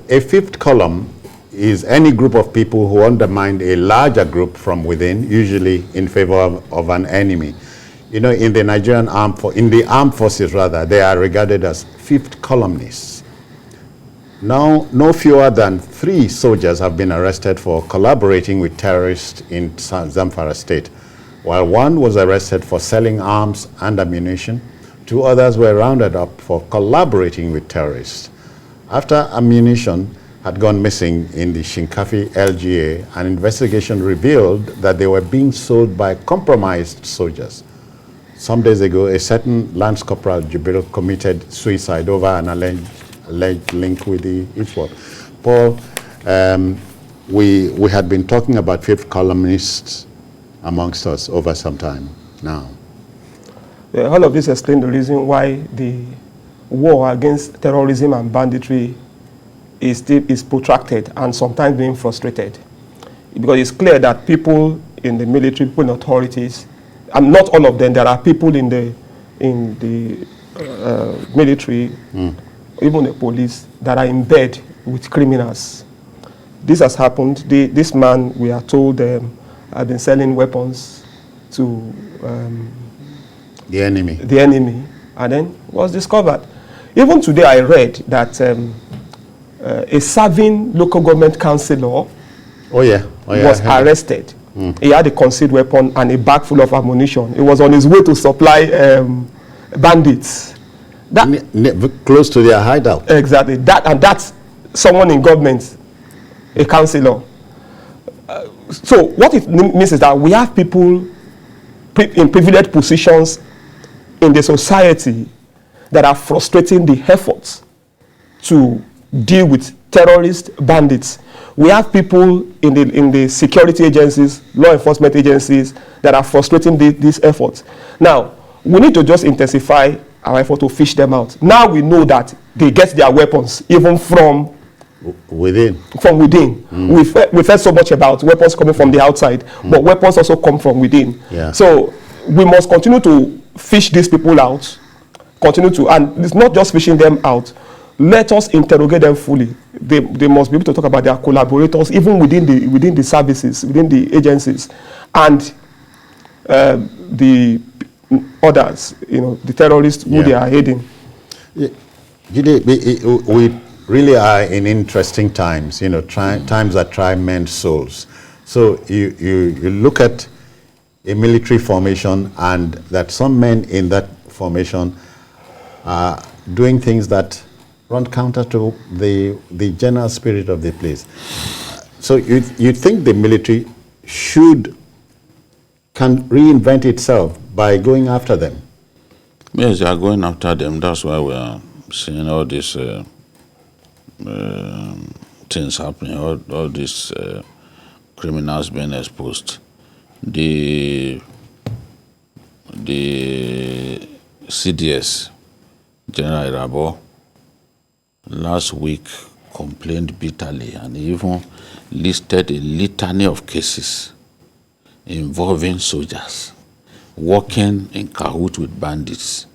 A fifth column is any group of people who undermine a larger group from within, usually in favor of an enemy. You know, in the Nigerian armed forces rather, they are regarded as fifth columnists. Now, no fewer than 3 soldiers have been arrested for collaborating with terrorists in Zamfara State, while 1 was arrested for selling arms and ammunition. 2 others were rounded up for collaborating with terrorists. After ammunition had gone missing in the Shinkafi LGA, an investigation revealed that they were being sold by compromised soldiers. Some days ago, a certain Lance Corporal Jubril committed suicide over an alleged link with the ISWAP. Paul, we had been talking about fifth columnists amongst us over some time now. Yeah, all of this explains the reason why the war against terrorism and banditry is protracted and sometimes being frustrated. Because it's clear that people in the military, people in authorities, and not all of them, there are people in the military, even the police, that are in bed with criminals. This has happened. This man, we are told, had been selling weapons to the enemy. The enemy, and then was discovered. Even today, I read that a serving local government councillor was arrested. He had a concealed weapon and a bag full of ammunition. He was on his way to supply bandits. Close to their hideout. Exactly. That's someone in government, a councillor. So what it means is that we have people in privileged positions in the society that are frustrating the efforts to deal with terrorist bandits. We have people in the security agencies, law enforcement agencies, that are frustrating these efforts. Now, we need to just intensify our effort to fish them out. Now we know that they get their weapons even from within. From within. We've heard so much about weapons coming from the outside, but weapons also come from within. Yeah. So we must continue to fish these people out, and it's not just fishing them out. Let us interrogate them fully. They must be able to talk about their collaborators, even within the services, within the agencies, and the others, the terrorists who they are aiding. Yeah. We really are in interesting times, times that try men's souls. So you look at a military formation, and that some men in that formation are doing things that run counter to the general spirit of the place. So you think the military can reinvent itself by going after them? Yes, they are going after them. That's why we are seeing all these things happening, all these criminals being exposed. The CDS, General Irabo, last week complained bitterly and even listed a litany of cases involving soldiers working in cahoots with bandits.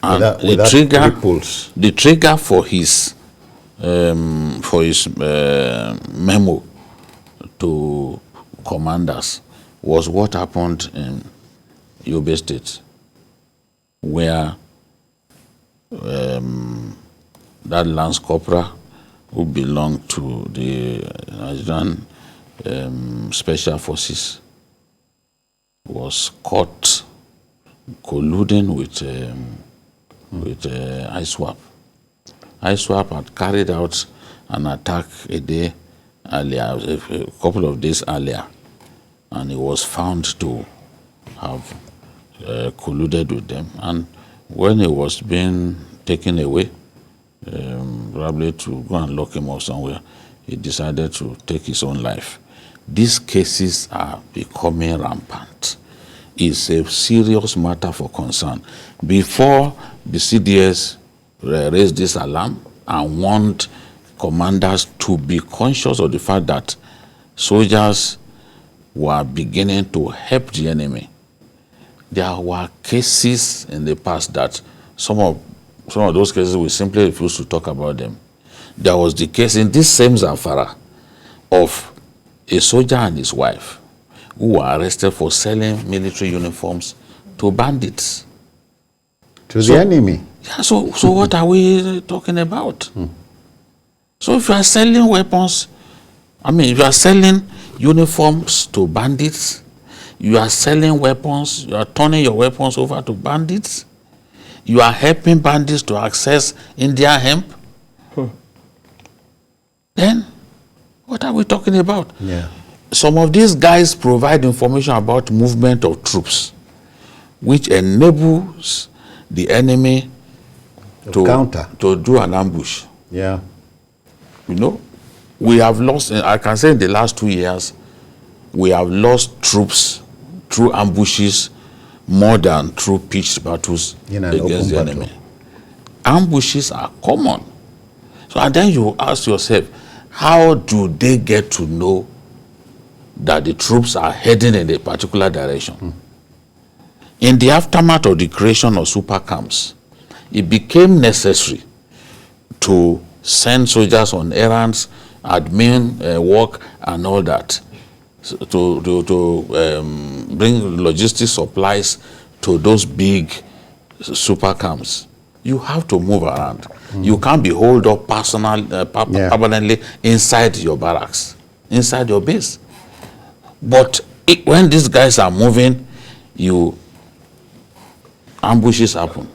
And the trigger for his memo to commanders was what happened in Yobe State, where that Lance Corporal, who belonged to the Nigerian Special Forces, was caught colluding with ISWAP. ISWAP had carried out an attack a day earlier, a couple of days earlier, and he was found to have colluded with them. And when he was being taken away, probably to go and lock him up somewhere, he decided to take his own life. These cases are becoming rampant. It's a serious matter for concern. Before the CDS raised this alarm and warned commanders to be conscious of the fact that soldiers were beginning to help the enemy, there were cases in the past that some of some of those cases, we simply refuse to talk about them. There was the case in this same Zamfara of a soldier and his wife who were arrested for selling military uniforms to bandits. To the enemy. Yeah, so what are we talking about? So if you are selling weapons, if you are selling uniforms to bandits, you are selling weapons, you are turning your weapons over to bandits, you are helping bandits to access Indian hemp, then what are we talking about? Yeah. Some of these guys provide information about movement of troops, which enables the enemy to counter, to do an ambush. Yeah. You know, we have lost, I can say in the last 2 years, we have lost troops through ambushes more than through pitched battles In an against the open enemy. battle. Ambushes are common. So, and then you ask yourself, how do they get to know that the troops are heading in a particular direction? In the aftermath of the creation of super camps, it became necessary to send soldiers on errands, admin work, and all that, so to bring logistic supplies to those big super camps. You have to move around. You can't be holed up permanently inside your barracks, inside your base. But when these guys are moving, ambushes happen.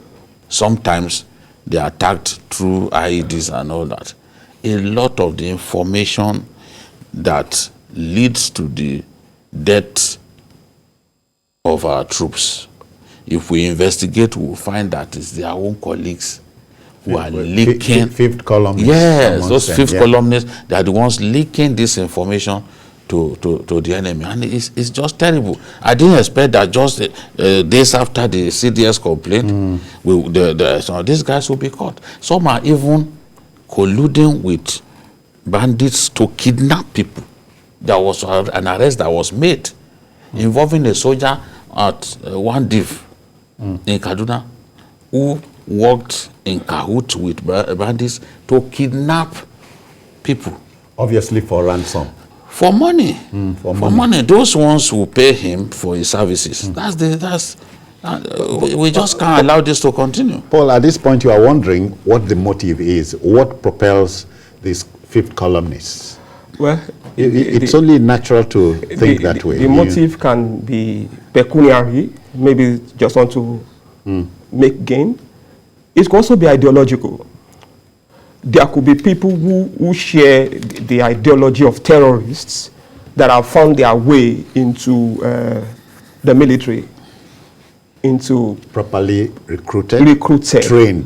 Sometimes they are attacked through IEDs and all that. A lot of the information that leads to the death of our troops, if we investigate, we will find that it's their own colleagues who are leaking. Fifth columnists. Yes, those fifth columnists, they are the ones leaking this information to the enemy. And it's just terrible. I didn't expect that just days after the CDS complaint, some of these guys will be caught. Some are even colluding with bandits to kidnap people. There was an arrest that was made involving a soldier at one div in Kaduna who worked in cahoots with bandits to kidnap people. Obviously for ransom. For money. For money. Those ones who pay him for his services. We just can't allow this to continue. Paul, at this point you are wondering what the motive is. What propels these fifth columnists? Well, it's only natural to think that way. The motive can be pecuniary, maybe just want to make gain. It could also be ideological. There could be people who share the ideology of terrorists that have found their way into the military, into properly recruited,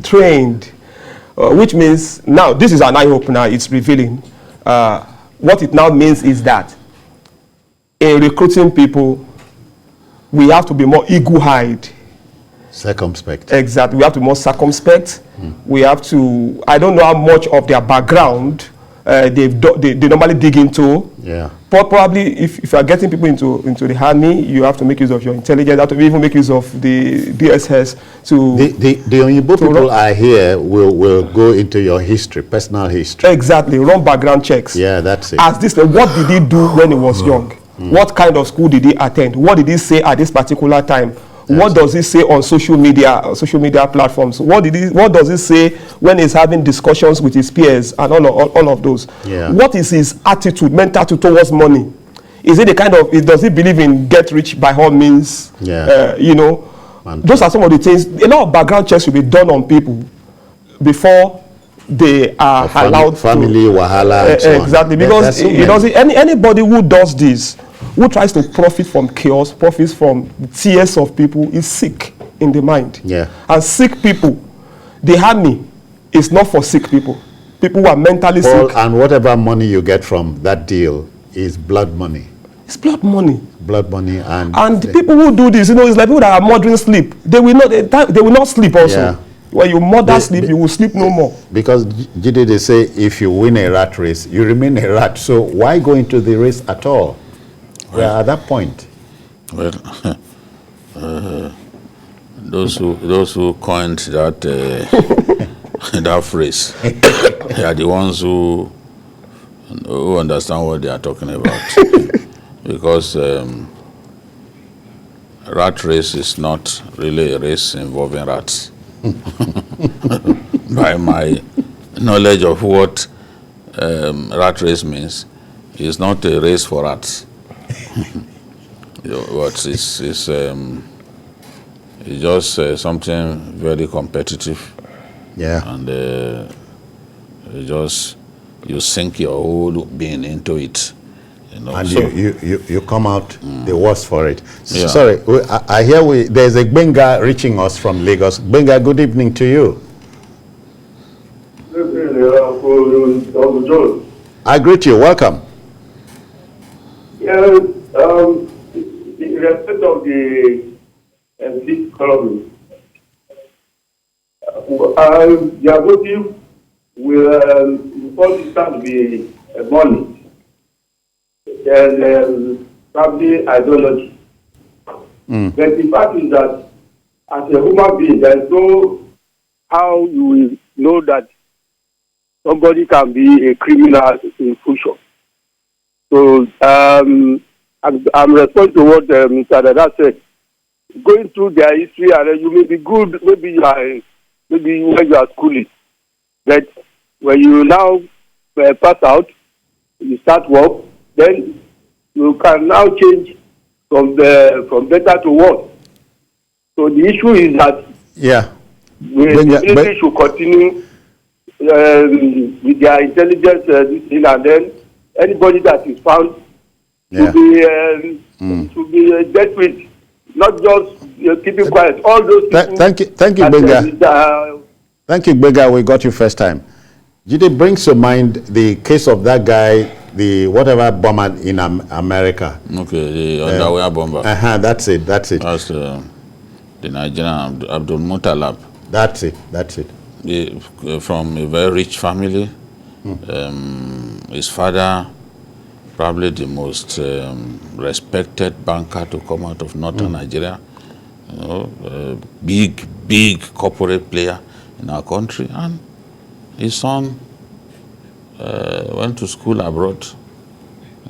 trained, which means now this is an eye opener. It's revealing. What it now means is that in recruiting people, we have to be more eagle-eyed. Circumspect. Exactly. We have to be more circumspect. We have to, I don't know how much of their background they normally dig into. Yeah. But probably if you are getting people into the army, you have to make use of your intelligence. You have to even make use of the DSS to... The Onyibo people are here will go into your history, personal history. Exactly. Run background checks. Yeah, that's it. As this, what did he do when he was young? What kind of school did he attend? What did he say at this particular time? What does he say on social media platforms? What does he say when he's having discussions with his peers and all of those? Yeah. What is his attitude, mental attitude towards money? Is it the kind of, does he believe in get rich by all means? Yeah. Those are some of the things. A lot of background checks should be done on people before they are allowed family wahala and so on. Exactly, because anybody who does this, who tries to profit from chaos, profits from tears of people, is sick in the mind. Yeah. And sick people, the army is not for sick people. People who are mentally sick. And whatever money you get from that deal is blood money. It's blood money. Blood money and the people who do this, it's like people that are murdering sleep. They will not sleep also. Yeah. When you murder sleep, you will sleep no more. Because they say if you win a rat race, you remain a rat. So why go into the race at all? Well, at that point. Well, those who coined that that phrase, they are the ones who understand what they are talking about. Because rat race is not really a race involving rats. By my knowledge of what rat race means, it's not a race for rats. But it's just something very competitive. Yeah. And you sink your whole being into it. You know? And so, you come out the worse for it. Yeah. Sorry, I hear there's a Benga reaching us from Lagos. Benga, good evening to you. I greet you. Welcome. Yeah, in respect of the this colony, their motive will before start the money and probably ideology. But the fact is that as a human being, there is no how you will know that somebody can be a criminal in future. So I'm responding to what Mr. Dada said. Going through their history, and you may be good, maybe when you are schooling, but when you now pass out, you start work, then you can now change from better to worse. So the issue is that Yeah. the military should continue with their intelligence and then anybody that is found Yeah. should be dealt with, not just keeping quiet. All those people. Thank you, Benga. Thank you, Benga. We got you first time. Jide brings to mind the case of that guy, the whatever bomber in America. okay, the underwear bomber. That's it. That's the Nigerian Abdul Muttalab. That's it. From a very rich family. His father, probably the most respected banker to come out of northern Nigeria. You know, big corporate player in our country, and his son went to school abroad,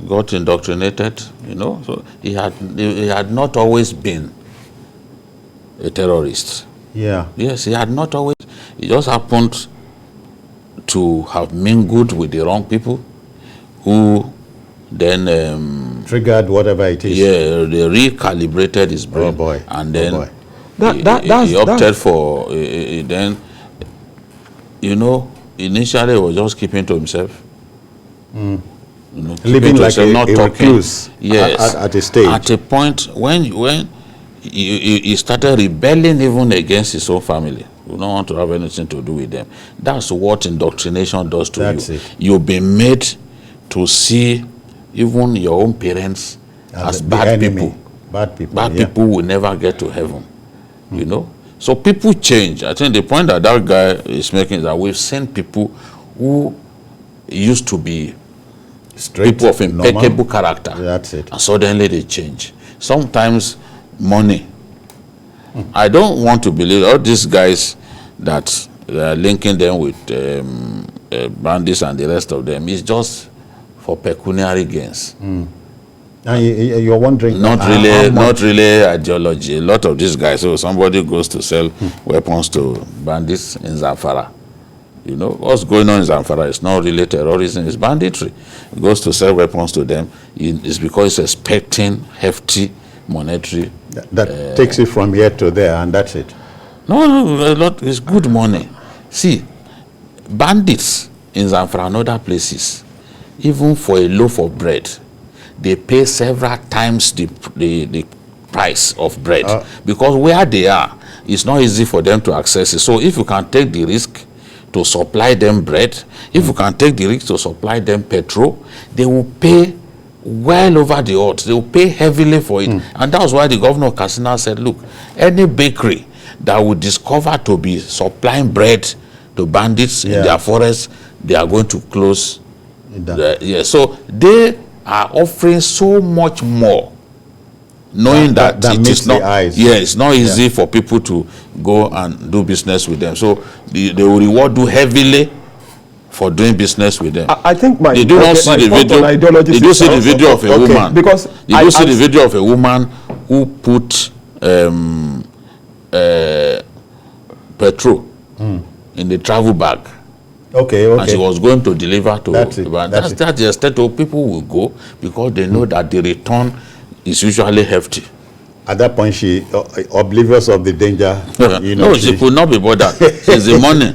got indoctrinated. You know, so he had not always been a terrorist. Yeah. Yes, he had not always. He just happened to have mingled with the wrong people, who then Triggered whatever it is. yeah, they recalibrated his brain. Oh boy. And then boy. he opted for then, you know, initially he was just keeping to himself. You know, Living to like himself, a not talking. recluse Yes. at a stage. At a point when he started rebelling even against his own family. You don't want to have anything to do with them. That's what indoctrination does to That's you. it. You'll be made to see even your own parents as the bad enemy. people. Bad people. Bad yeah. people will never get to heaven. You know? So people change. I think the point that guy is making is that we've seen people who used to be Straight, people of impeccable normal. character. That's it. And suddenly they change. Sometimes money. I don't want to believe all these guys that are linking them with bandits and the rest of them is just for pecuniary gains. And you're wondering. Not how really, much- not really ideology. A lot of these guys, so somebody goes to sell weapons to bandits in Zamfara. You know, what's going on in Zamfara is not really terrorism, it's banditry. He goes to sell weapons to them. It's because he's expecting hefty monetary. That takes it from here to there, and that's it. No, a lot. It's good money. See, bandits in Zamfara and other places, even for a loaf of bread, they pay several times the price of bread, because where they are, it's not easy for them to access it. So if you can take the risk to supply them bread, if you can take the risk to supply them petrol, they will pay well over the odds. They will pay heavily for it. And that was why the governor of Katsina said, look, any bakery that would discover to be supplying bread to bandits in their forests, they are going to close. So they are offering so much more knowing that it meets is not, the eyes. yeah, it's not easy for people to go and do business with them. So they will reward you heavily for doing business with them. I think they do not see the video. They do see the video of a woman. Because they do see the video of a woman who put petrol in the travel bag. Okay. And she was going to deliver to. That's it. That's the extent of people will go because they know that the return is usually hefty. At that point, she oblivious of the danger. No, she could not be bothered. She's the money.